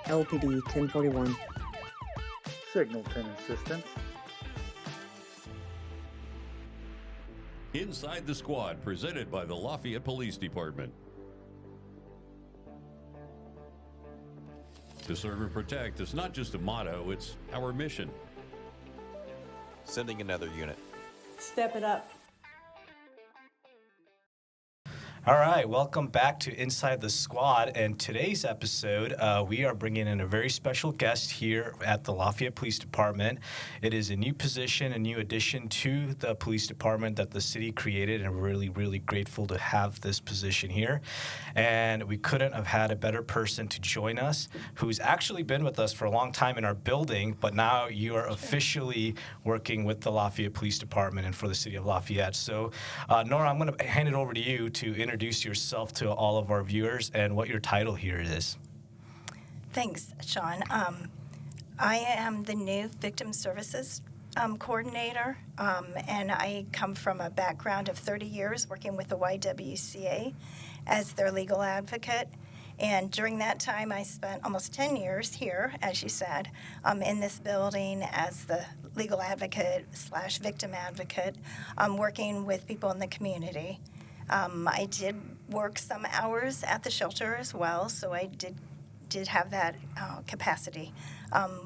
LPD 1041. Signalton Assistance. Inside the Squad, presented by the Lafayette Police Department. To serve and protect is not just a motto, it's our mission. Sending another unit. Step it up. All right, welcome back to Inside the Squad. And today's episode, we are bringing in a very special guest here at the Lafayette Police Department. It is a new position, a new addition to the police department that the city created, and we're really, really grateful to have this position here. And we couldn't have had a better person to join us, who's actually been with us for a long time in our building, but now you are officially working with the Lafayette Police Department and for the city of Lafayette. So, Norah, I'm going to hand it over to you to introduce yourself to all of our viewers and what your title here is. Thanks, Sean. I am the new Victim Services Coordinator, and I come from a background of 30 years working with the YWCA as their legal advocate. And during that time, I spent almost 10 years here, as you said, in this building as the legal advocate / victim advocate, working with people in the community. I did work some hours at the shelter as well, so I did have that capacity.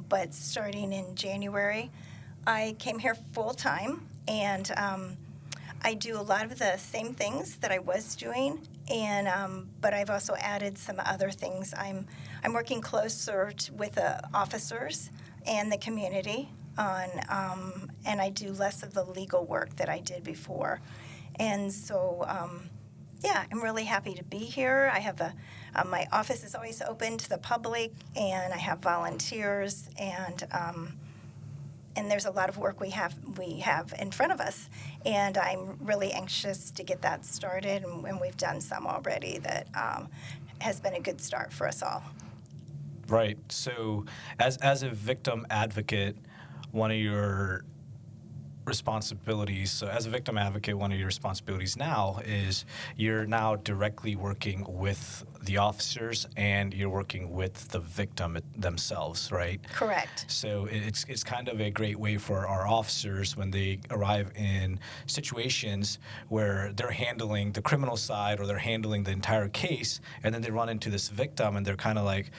But starting in January, I came here full time, and I do a lot of the same things that I was doing, and but I've also added some other things. I'm working closer with the officers and the community on, and I do less of the legal work that I did before. And so, I'm really happy to be here. I have my office is always open to the public, and I have volunteers, and there's a lot of work we have in front of us, and I'm really anxious to get that started, and we've done some already that has been a good start for us all. Right. So, as a victim advocate, one of your responsibilities. So as a victim advocate, one of your responsibilities now is you're now directly working with the officers and you're working with the victim themselves, right? Correct. So it's kind of a great way for our officers when they arrive in situations where they're handling the criminal side or they're handling the entire case, and then they run into this victim and they're kind of like,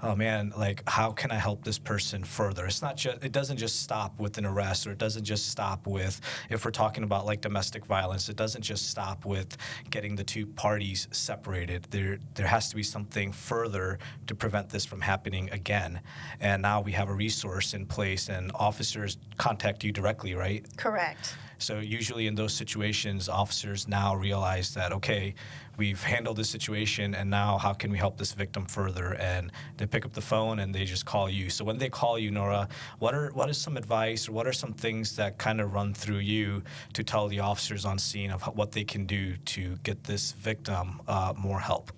oh man, like how can I help this person further? It doesn't just stop with an arrest, or it doesn't just stop with, if we're talking about like domestic violence, it doesn't just stop with getting the two parties separated. There has to be something further to prevent this from happening again. And now we have a resource in place, and officers contact you directly, right? Correct. So usually in those situations, officers now realize that, okay, we've handled this situation, and now how can we help this victim further? And they pick up the phone and they just call you. So when they call you, Norah, what is some advice, or what are some things that kind of run through you to tell the officers on scene of what they can do to get this victim more help?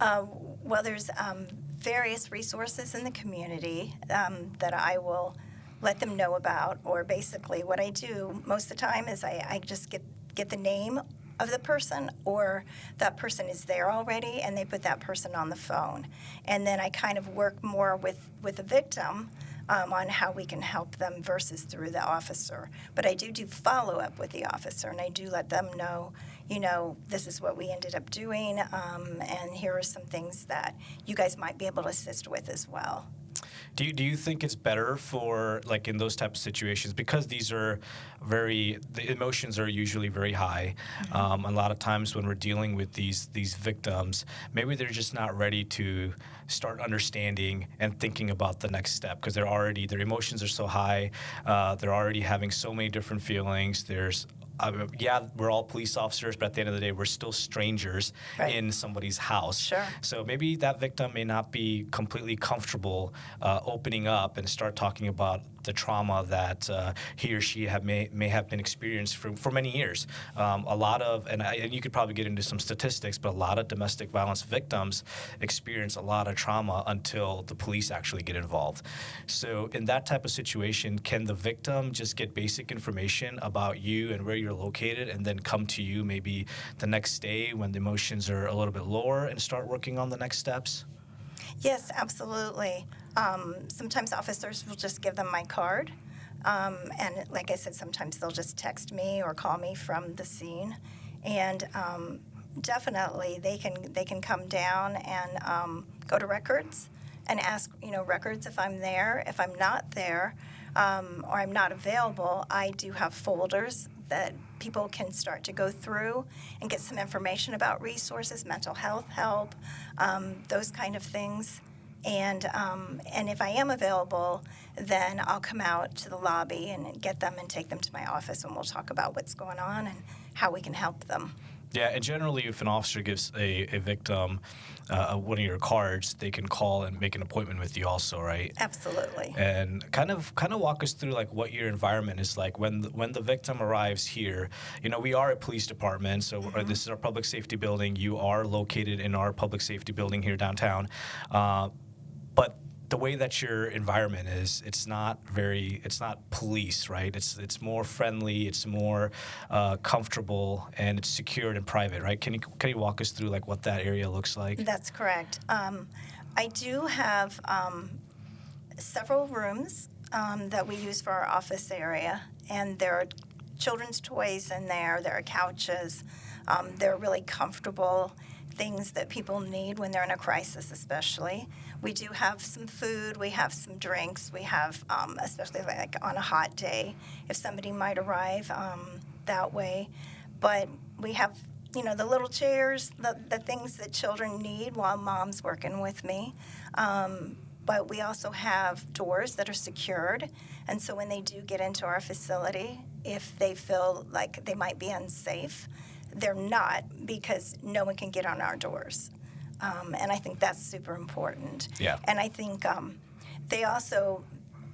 Well, there's various resources in the community that I will let them know about, or basically what I do most of the time is I just get the name of the person, or that person is there already and they put that person on the phone, and then I kind of work more with the victim on how we can help them versus through the officer. But I do follow-up with the officer, and I do let them know, this is what we ended up doing, and here are some things that you guys might be able to assist with as well. Do you think it's better for, like, in those type of situations, because the emotions are usually very high. Mm-hmm. A lot of times when we're dealing with these victims, maybe they're just not ready to start understanding and thinking about the next step, because their emotions are so high. They're already having so many different feelings. We're all police officers, but at the end of the day, we're still strangers in somebody's house. Sure. So maybe that victim may not be completely comfortable opening up and start talking about the trauma that he or she may have been experienced for many years. A lot of, and you could probably get into some statistics, but a lot of domestic violence victims experience a lot of trauma until the police actually get involved. So in that type of situation, can the victim just get basic information about you and where you're located, and then come to you maybe the next day when the emotions are a little bit lower and start working on the next steps? Yes, absolutely. Sometimes officers will just give them my card. And like I said, sometimes they'll just text me or call me from the scene. And definitely they can come down and go to records and ask, records if I'm there. If I'm not there or I'm not available, I do have folders that people can start to go through and get some information about resources, mental health help, those kind of things. And if I am available, then I'll come out to the lobby and get them and take them to my office, and we'll talk about what's going on and how we can help them. Yeah, and generally, if an officer gives a victim one of your cards, they can call and make an appointment with you also, right? Absolutely. And kind of walk us through like what your environment is like when the victim arrives here. We are a police department, so this is our public safety building. You are located in our public safety building here downtown, but the way that your environment is, it's not police, right? It's more friendly, it's more comfortable, and it's secured and private, right? Can you walk us through like what that area looks like? That's correct. I do have several rooms that we use for our office area, and there are children's toys in there. There are couches. They're really comfortable things that people need when they're in a crisis, especially. We do have some food, we have some drinks, we have, especially like on a hot day, if somebody might arrive that way. But we have, the little chairs, the things that children need while mom's working with me. But we also have doors that are secured. And so when they do get into our facility, if they feel like they might be unsafe, they're not, because no one can get on our doors. And I think that's super important. Yeah. And I think they also,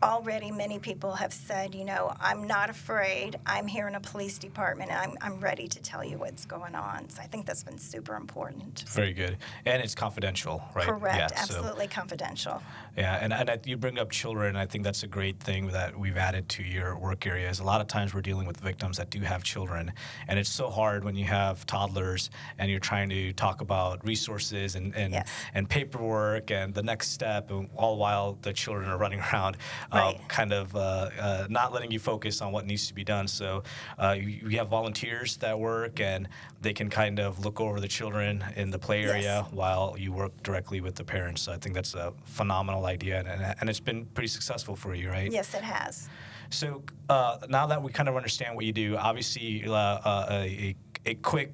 already many people have said, I'm not afraid. I'm here in a police department, and I'm ready to tell you what's going on. So I think that's been super important. Very good. And it's confidential, right? Correct. Yeah, Absolutely confidential. Yeah, and you bring up children. I think that's a great thing that we've added to your work areas. A lot of times we're dealing with victims that do have children, and it's so hard when you have toddlers and you're trying to talk about resources and Yes. and paperwork and the next step, and all while the children are running around, Right. Not letting you focus on what needs to be done. So you have volunteers that work, and they can kind of look over the children in the play area Yes. while you work directly with the parents. So I think that's a phenomenal idea, and it's been pretty successful for you, right? Yes, it has. So now that we kind of understand what you do, obviously a quick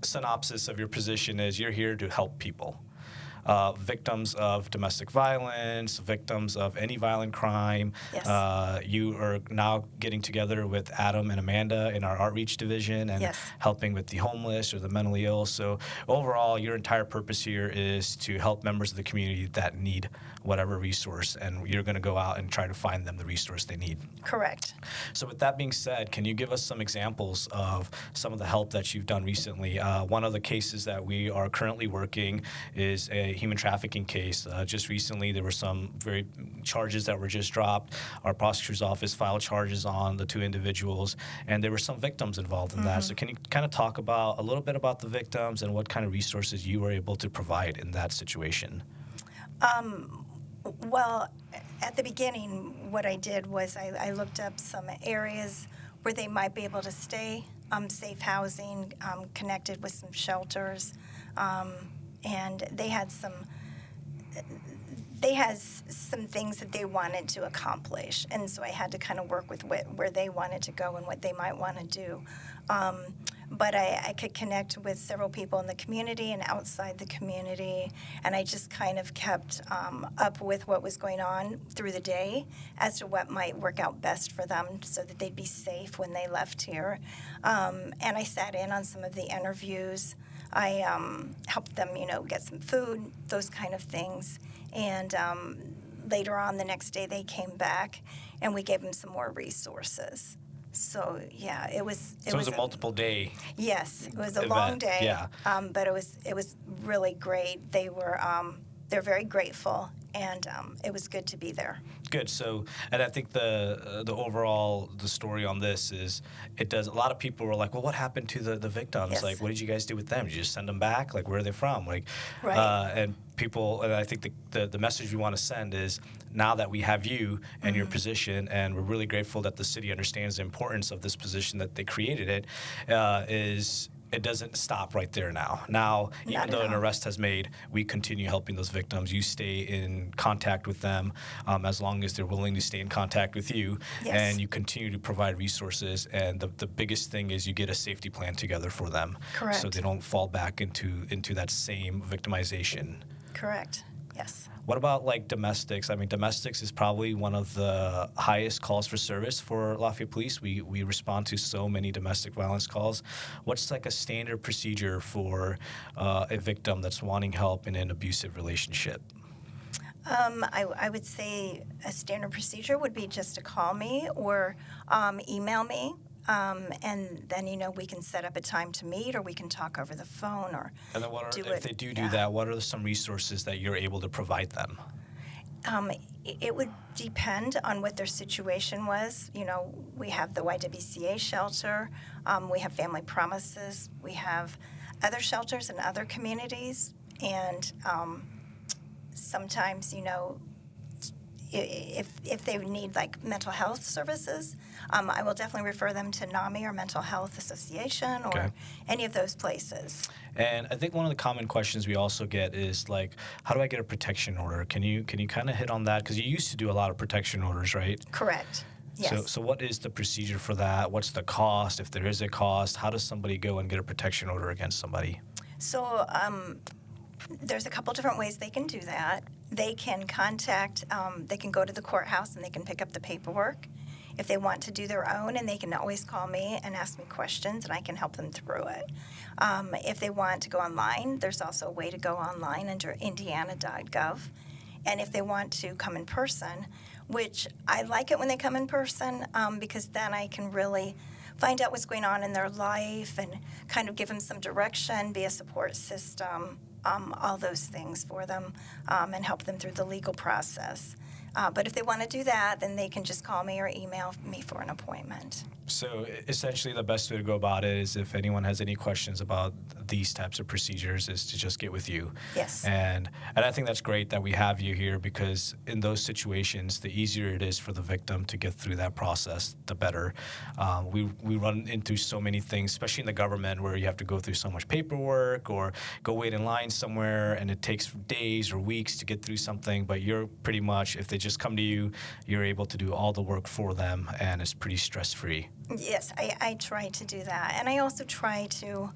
synopsis of your position is you're here to help people. Victims of domestic violence, victims of any violent crime. Yes. You are now getting together with Adam and Amanda in our outreach division and Yes. helping with the homeless or the mentally ill. So overall, your entire purpose here is to help members of the community that need whatever resource, and you're going to go out and try to find them the resource they need. Correct. So with that being said, can you give us some examples of some of the help that you've done recently? One of the cases that we are currently working is a human trafficking case. Just recently, there were some very charges that were just dropped. Our prosecutor's office filed charges on the two individuals, and there were some victims involved in that. So can you kind of talk about a little bit about the victims and what kind of resources you were able to provide in that situation? Well, at the beginning, what I did was I looked up some areas where they might be able to stay, safe housing, connected with some shelters, and they had some things that they wanted to accomplish, and so I had to kind of work with where they wanted to go and what they might want to do. But I could connect with several people in the community and outside the community, and I just kind of kept up with what was going on through the day as to what might work out best for them so that they'd be safe when they left here. And I sat in on some of the interviews. I helped them, get some food, those kind of things. And later on the next day they came back, and we gave them some more resources. So yeah, it was a multiple day. Yes, it was a event. long day. Yeah. But it was really great. They're very grateful, and it was good to be there. Good. So, and I think the overall the story on this is it does. A lot of people were like, "Well, what happened to the victims? Yes. Like, what did you guys do with them? Did you just send them back? Like, where are they from? Like, Right. and people. And I think the message we want to send is now that we have you and your position, and we're really grateful that the city understands the importance of this position that they created. Is it doesn't stop right there now. Now, even Not though at an all. arrest has made, we continue helping those victims. You stay in contact with them as long as they're willing to stay in contact with you, Yes. and you continue to provide resources. And the biggest thing is you get a safety plan together for them, Correct. so they don't fall back into that same victimization. Correct. Yes. What about like domestics? I mean, domestics is probably one of the highest calls for service for Lafayette Police. We respond to so many domestic violence calls. What's like a standard procedure for a victim that's wanting help in an abusive relationship? I would say a standard procedure would be just to call me or email me. And then, we can set up a time to meet, or we can talk over the phone, or And then what are, do if it- they do yeah. that, what are some resources that you're able to provide them? It would depend on what their situation was. We have the YWCA shelter, we have Family Promises, we have other shelters in other communities, and sometimes, if they need like mental health services, I will definitely refer them to NAMI or Mental Health Association or Okay. any of those places. And I think one of the common questions we also get is like, how do I get a protection order? Can you kind of hit on that? Because you used to do a lot of protection orders, right? Correct. Yes. So what is the procedure for that? What's the cost? If there is a cost, how does somebody go and get a protection order against somebody? So there's a couple different ways they can do that. They can they can go to the courthouse and they can pick up the paperwork if they want to do their own, and they can always call me and ask me questions, and I can help them through it. If they want to go online, there's also a way to go online under indiana.gov. And if they want to come in person, which I like it when they come in person, because then I can really find out what's going on in their life and kind of give them some direction, be a support system, all those things for them, and help them through the legal process. But if they want to do that, then they can just call me or email me for an appointment. So essentially the best way to go about it is if anyone has any questions about these types of procedures is to just get with you. Yes. And I think that's great that we have you here, because in those situations, the easier it is for the victim to get through that process, the better. We run into so many things, especially in the government, where you have to go through so much paperwork or go wait in line somewhere, and it takes days or weeks to get through something. But you're pretty much, if they just come to you, you're able to do all the work for them, and it's pretty stress-free. Yes, I try to do that. And I also try to,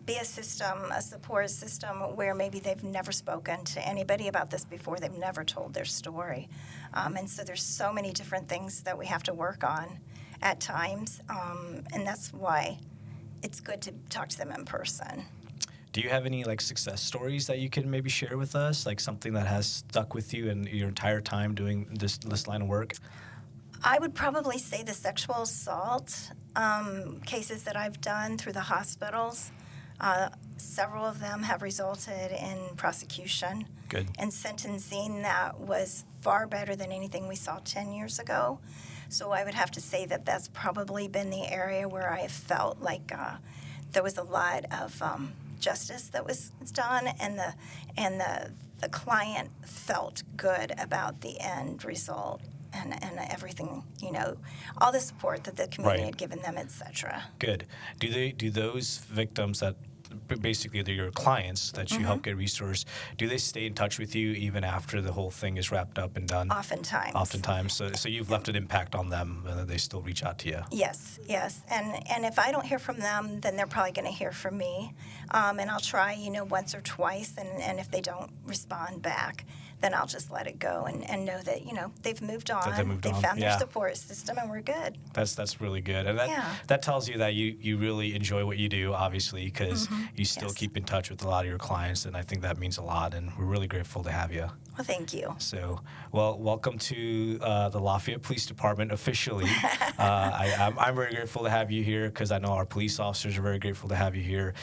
be a support system where maybe they've never spoken to anybody about this before. They've never told their story. And so there's so many different things that we have to work on at times. And that's why it's good to talk to them in person. Do you have any like success stories that you can maybe share with us, like something that has stuck with you in your entire time doing this line of work? I would probably say the sexual assault cases that I've done through the hospitals. Several of them have resulted in prosecution Good. and sentencing that was far better than anything we saw 10 years ago. So I would have to say that that's probably been the area where I felt like there was a lot of justice that was done, and the client felt good about the end result. And everything, all the support that the community Right. had given them, etc. Good. Do those victims that basically they're your clients that you help get resourced, do they stay in touch with you even after the whole thing is wrapped up and done? Oftentimes. So you've left an impact on them, and they still reach out to you. Yes. And if I don't hear from them, then they're probably going to hear from me. And I'll try, once or twice, and if they don't respond back, then I'll just let it go and know that, they've moved on. That they moved on. found their Yeah. support system, and we're good. That's really good. And Yeah. that tells you that you really enjoy what you do, obviously, because you still Yes. keep in touch with a lot of your clients, and I think that means a lot, and we're really grateful to have you. Well, thank you. So, well, welcome to the Lafayette Police Department officially. I'm very grateful to have you here because I know our police officers are very grateful to have you here.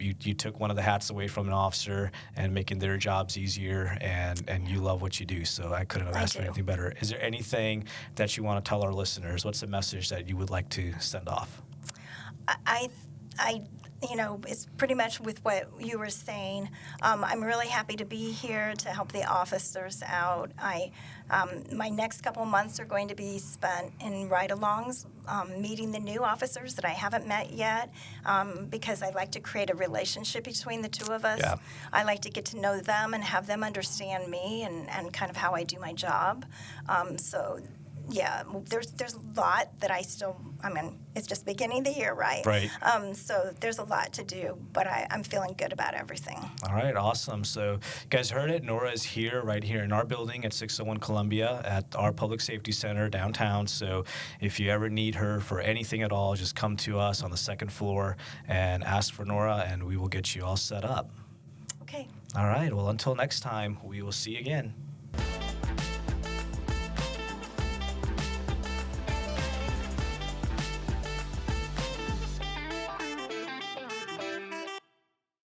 You took one of the hats away from an officer and making their jobs easier, and you love what you do. So I couldn't have asked for anything better. Is there anything that you want to tell our listeners? What's the message that you would like to send off? I it's pretty much with what you were saying. I'm really happy to be here to help the officers out. My next couple months are going to be spent in ride-alongs, meeting the new officers that I haven't met yet, because I like to create a relationship between the two of us. Yeah. I like to get to know them and have them understand me and kind of how I do my job. Yeah, there's a lot that it's just beginning of the year, right? Right. So there's a lot to do, but I'm feeling good about everything. All right, awesome. So you guys heard it. Norah is here, right here in our building at 601 Columbia at our Public Safety Center downtown. So if you ever need her for anything at all, just come to us on the second floor and ask for Norah, and we will get you all set up. Okay. All right, well, until next time, we will see you again.